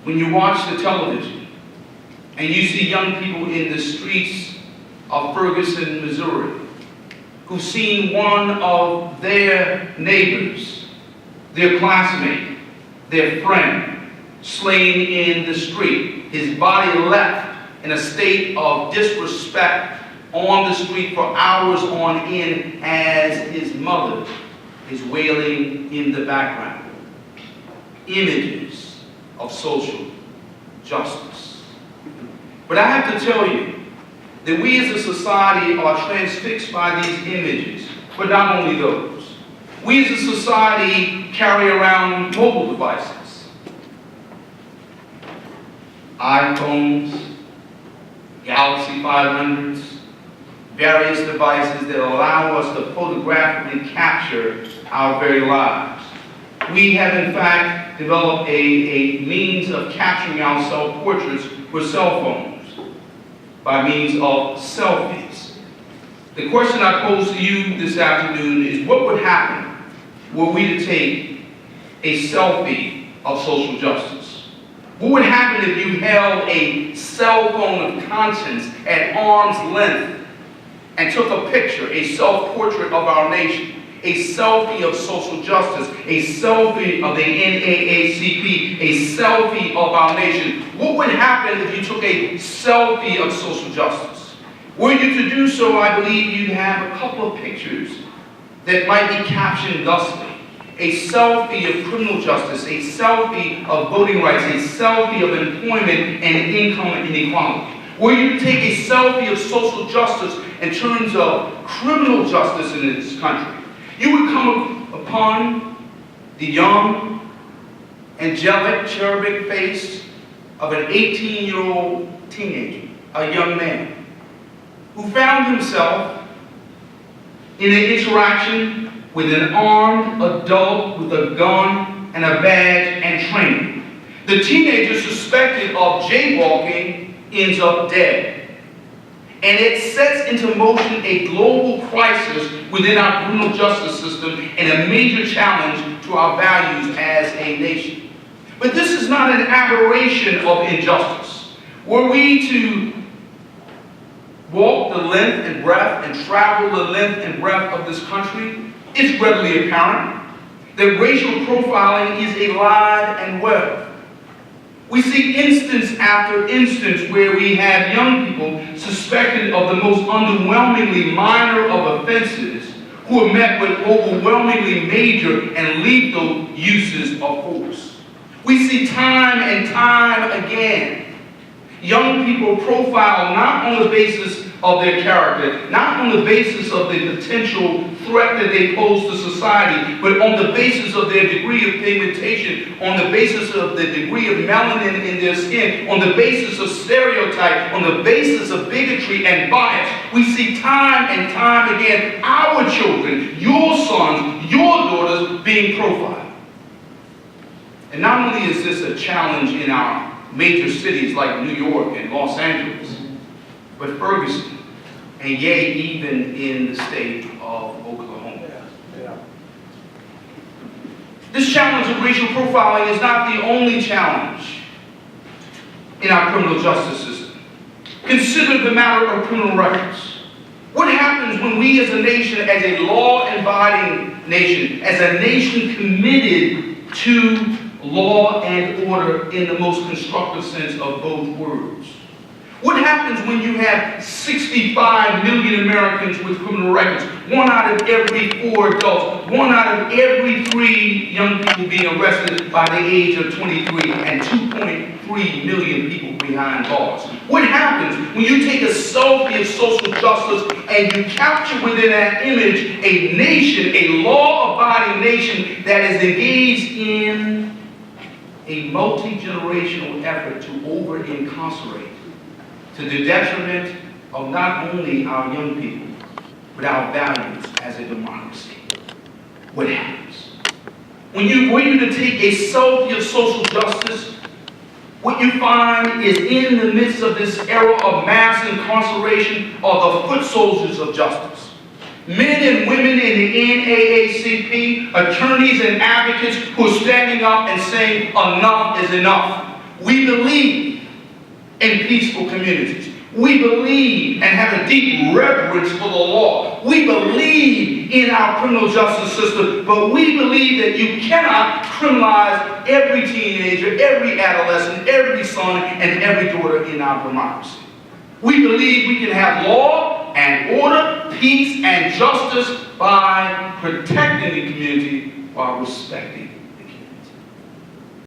when you watch the television and you see young people in the streets of Ferguson, Missouri, who've seen one of their neighbors, their classmate, their friend, slain in the street, his body left in a state of disrespect on the street for hours on end as his mother is wailing in the background. Images of social justice. But I have to tell you that we as a society are transfixed by these images, but not only those. We as a society carry around mobile devices, iPhones, Galaxy 500s, various devices that allow us to photographically capture our very lives. We have in fact developed a means of capturing our self-portraits with cell phones by means of selfies. The question I pose to you this afternoon is, what would happen were we to take a selfie of social justice? What would happen if you held a cell phone of conscience at arm's length and took a picture, a self-portrait of our nation, a selfie of social justice, a selfie of the NAACP, a selfie of our nation? What would happen if you took a selfie of social justice? Were you to do so, I believe you'd have a couple of pictures that might be captioned thusly: a selfie of criminal justice, a selfie of voting rights, a selfie of employment and income inequality. Were you to take a selfie of social justice in terms of criminal justice in this country, you would come upon the young, angelic, cherubic face of an 18-year-old teenager, a young man, who found himself in an interaction with an armed adult with a gun and a badge and training. The teenager suspected of jaywalking ends up dead. And it sets into motion a global crisis within our criminal justice system and a major challenge to our values as a nation. But this is not an aberration of injustice. Were we to walk the length and breadth and travel the length and breadth of this country, it's readily apparent that racial profiling is alive and well. We see instance after instance where we have young people suspected of the most underwhelmingly minor of offenses who are met with overwhelmingly major and lethal uses of force. We see time and time again young people profiled not on the basis of their character, not on the basis of the potential threat that they pose to society, but on the basis of their degree of pigmentation, on the basis of the degree of melanin in their skin, on the basis of stereotype, on the basis of bigotry and bias. We see time and time again our children, your sons, your daughters being profiled. And not only is this a challenge in our major cities like New York and Los Angeles, but Ferguson, and yea, even in the state of Oklahoma. This challenge of racial profiling is not the only challenge in our criminal justice system. Consider the matter of criminal records. What happens when we as a nation, as a law-abiding nation, as a nation committed to law and order in the most constructive sense of both words? What happens when you have 65 million Americans with criminal records, 1 out of every 4 adults, 1 out of every 3 young people being arrested by the age of 23, and 2.3 million people behind bars? What happens when you take a selfie of social justice and you capture within that image a nation, a law-abiding nation that is engaged in a multi-generational effort to over-incarcerate, to the detriment of not only our young people, but our values as a democracy? What happens? Were you to take a selfie of social justice, what you find is in the midst of this era of mass incarceration are the foot soldiers of justice. Men and women in the NAACP, attorneys and advocates who are standing up and saying enough is enough. We believe in peaceful communities. We believe and have a deep reverence for the law. We believe in our criminal justice system, but we believe that you cannot criminalize every teenager, every adolescent, every son, and every daughter in our democracy. We believe we can have law and order, peace and justice by protecting the community while respecting